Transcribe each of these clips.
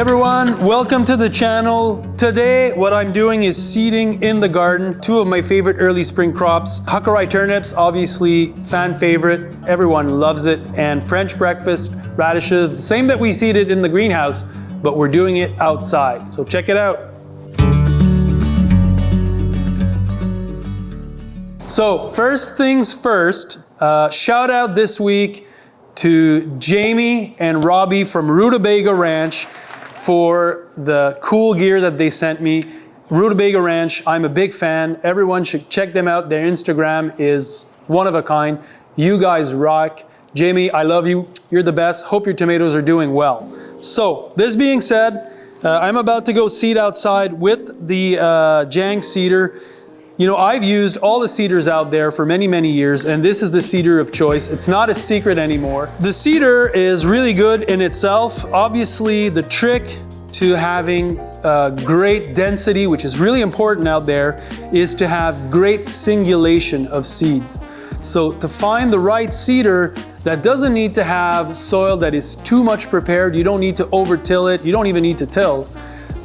Everyone, welcome to the channel. Today, what I'm doing is seeding in the garden two of my favorite early spring crops. Hakurei turnips, obviously fan favorite, everyone loves it, and French breakfast radishes, the same that we seeded in the greenhouse, but we're doing it outside. So check it out. So first things first, shout out this week to Jamie and Robbie from Rutabaga Ranch for the cool gear that they sent me. Rutabaga Ranch, I'm a big fan. Everyone should check them out. Their Instagram is one of a kind. You guys rock. Jamie, I love you. You're the best. Hope your tomatoes are doing well. So, this being said, I'm about to go seed outside with the Jang seeder. You know, I've used all the seeders out there for many, many years, and this is the seeder of choice. It's not a secret anymore. The seeder is really good in itself. Obviously, the trick to having great density, which is really important out there, is to have great singulation of seeds. So to find the right seeder that doesn't need to have soil that is too much prepared, you don't need to over-till it, you don't even need to till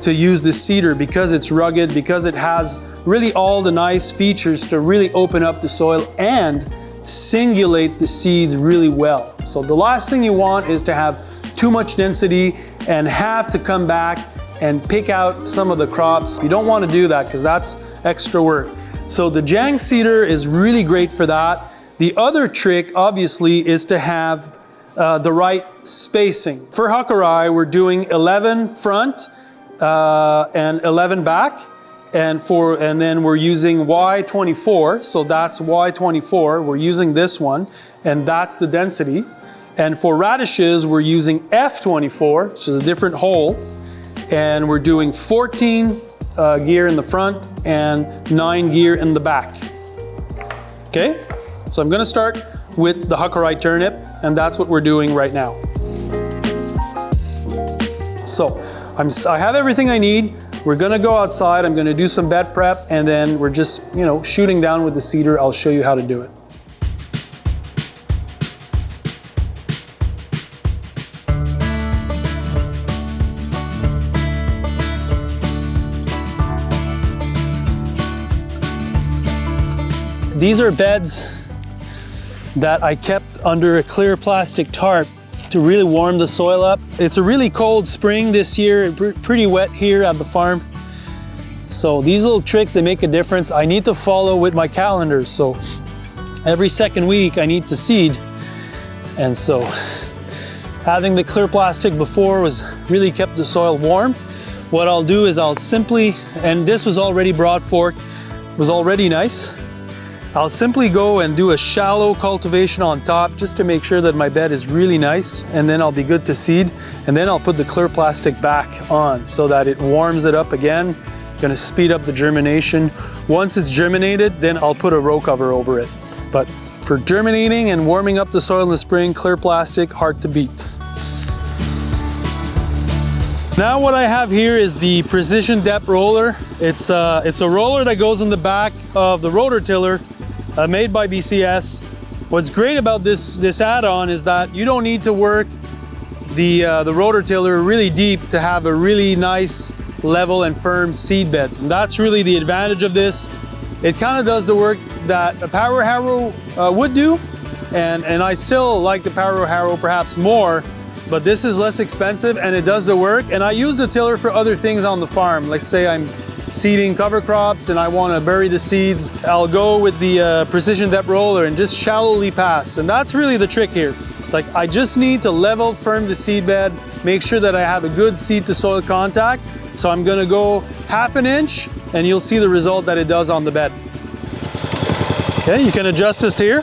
to use this seeder because it's rugged, because it has really all the nice features to really open up the soil and singulate the seeds really well. So the last thing you want is to have too much density and have to come back and pick out some of the crops. You don't want to do that because that's extra work. So the Jang seeder is really great for that. The other trick, obviously, is to have the right spacing. For Hakurei, we're doing 11 front and 11 back. And then we're using Y24, so that's Y24. We're using this one, and that's the density. And for radishes, we're using F24, which is a different hole. And we're doing 14 gear in the front and 9 gear in the back. Okay, so I'm gonna start with the Hakurei turnip, and that's what we're doing right now. So I have everything I need. We're gonna go outside, I'm gonna do some bed prep, and then we're just, you know, shooting down with the seeder. I'll show you how to do it. These are beds that I kept under a clear plastic tarp to really warm the soil up. It's a really cold spring this year, pretty wet here at the farm. So these little tricks, they make a difference. I need to follow with my calendar. So every second week I need to seed. And so having the clear plastic before was really kept the soil warm. What I'll do is I'll simply, and this was already brought forth, was already nice. I'll simply go and do a shallow cultivation on top just to make sure that my bed is really nice, and then I'll be good to seed. And then I'll put the clear plastic back on so that it warms it up again. Gonna speed up the germination. Once it's germinated, then I'll put a row cover over it. But for germinating and warming up the soil in the spring, clear plastic, hard to beat. Now what I have here is the precision depth roller. It's a roller that goes in the back of the rototiller. Made by BCS. What's great about this add-on is that you don't need to work the rototiller really deep to have a really nice, level and firm seed bed. And that's really the advantage of this. It kind of does the work that a power harrow would do, and I still like the power harrow perhaps more, but this is less expensive and it does the work. And I use the tiller for other things on the farm. Let's say I'm seeding cover crops and I want to bury the seeds, I'll go with the precision depth roller and just shallowly pass. And that's really the trick here. Like, I just need to level firm the seed bed, make sure that I have a good seed to soil contact. So I'm going to go ½ an inch and you'll see the result that it does on the bed. Okay, you can adjust this here.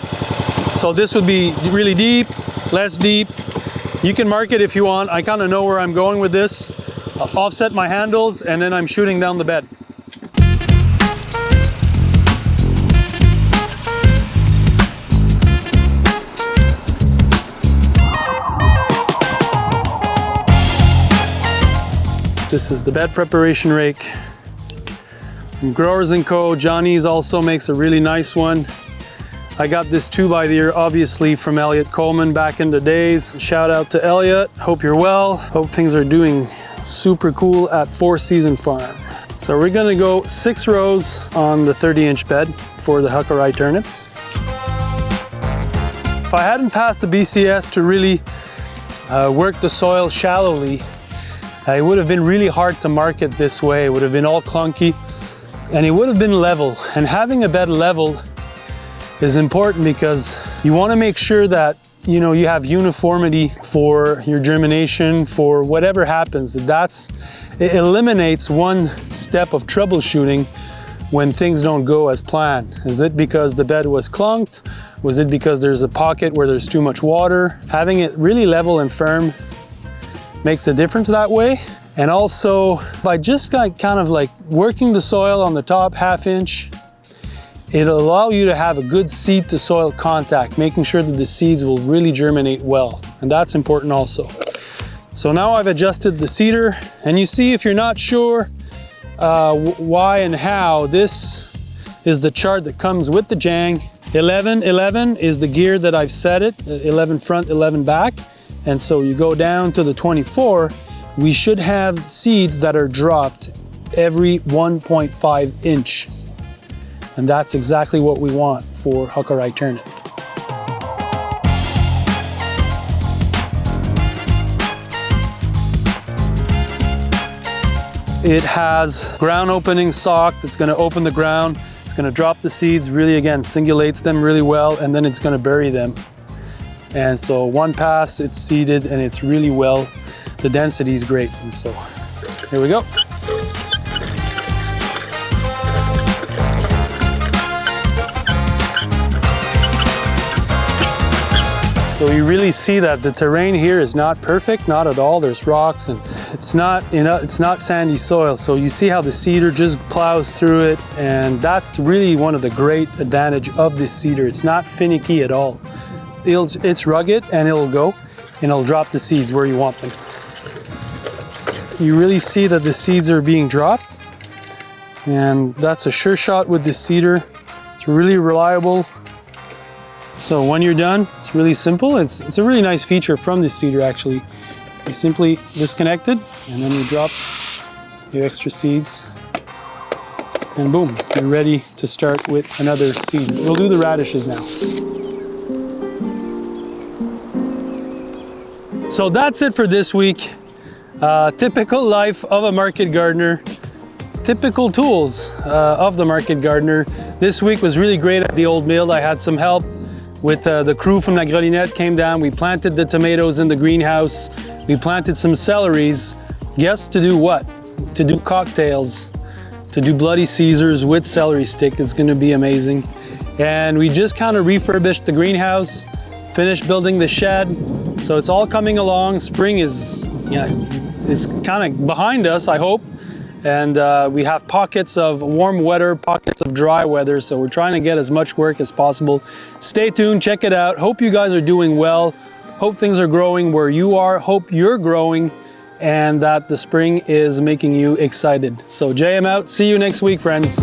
So this would be really deep, less deep. You can mark it if you want. I kind of know where I'm going with this. I'll offset my handles and then I'm shooting down the bed. This is the bed preparation rake from Growers & Co. Johnny's also makes a really nice one. I got this 2x obviously from Elliot Coleman back in the days. Shout out to Elliot, hope you're well. Hope things are doing Super cool at Four Season Farm. So we're gonna go 6 rows on the 30-inch bed for the Hakurei turnips. If I hadn't passed the BCS to really work the soil shallowly, it would have been really hard to market this way. It would have been all clunky and it would have been level. And having a bed level is important because you want to make sure that you have uniformity for your germination, for whatever happens. It eliminates one step of troubleshooting when things don't go as planned. Is it because the bed was clunked? Was it because there's a pocket where there's too much water? Having it really level and firm makes a difference that way. And also by just kind of like working the soil on the top ½ inch, it'll allow you to have a good seed to soil contact, making sure that the seeds will really germinate well. And that's important also. So now I've adjusted the seeder, and you see, if you're not sure why and how, this is the chart that comes with the Jang. 11 is the gear that I've set it, 11 front, 11 back. And so you go down to the 24, we should have seeds that are dropped every 1.5 inch. And that's exactly what we want for Hakurei turnip. It has ground opening sock that's going to open the ground. It's going to drop the seeds, really, again, singulates them really well, and then it's going to bury them. And so one pass, it's seeded and it's really well, the density is great. And so here we go. So you really see that the terrain here is not perfect, not at all. There's rocks and it's not sandy soil. So you see how the seeder just plows through it, and that's really one of the great advantage of this seeder. It's not finicky at all. It's rugged and it'll go and it'll drop the seeds where you want them. You really see that the seeds are being dropped, and that's a sure shot with this seeder. It's really reliable. So when you're done, it's really simple. It's a really nice feature from this seeder actually. You simply disconnect it and then you drop your extra seeds and boom, you're ready to start with another seed. We'll do the radishes now. So that's it for this week. Typical life of a market gardener. Typical tools of the market gardener. This week was really great at the old mill. I had some help with the crew from La Grelinette came down. We planted the tomatoes in the greenhouse. We planted some celeries. Guess to do what? To do cocktails, to do Bloody Caesars with celery stick. It's gonna be amazing. And we just kind of refurbished the greenhouse, finished building the shed. So it's all coming along. Spring is kind of behind us, I hope. And we have pockets of warm weather, pockets of dry weather. So we're trying to get as much work as possible. Stay tuned, check it out. Hope you guys are doing well. Hope things are growing where you are. Hope you're growing and that the spring is making you excited. So JM out. See you next week, friends.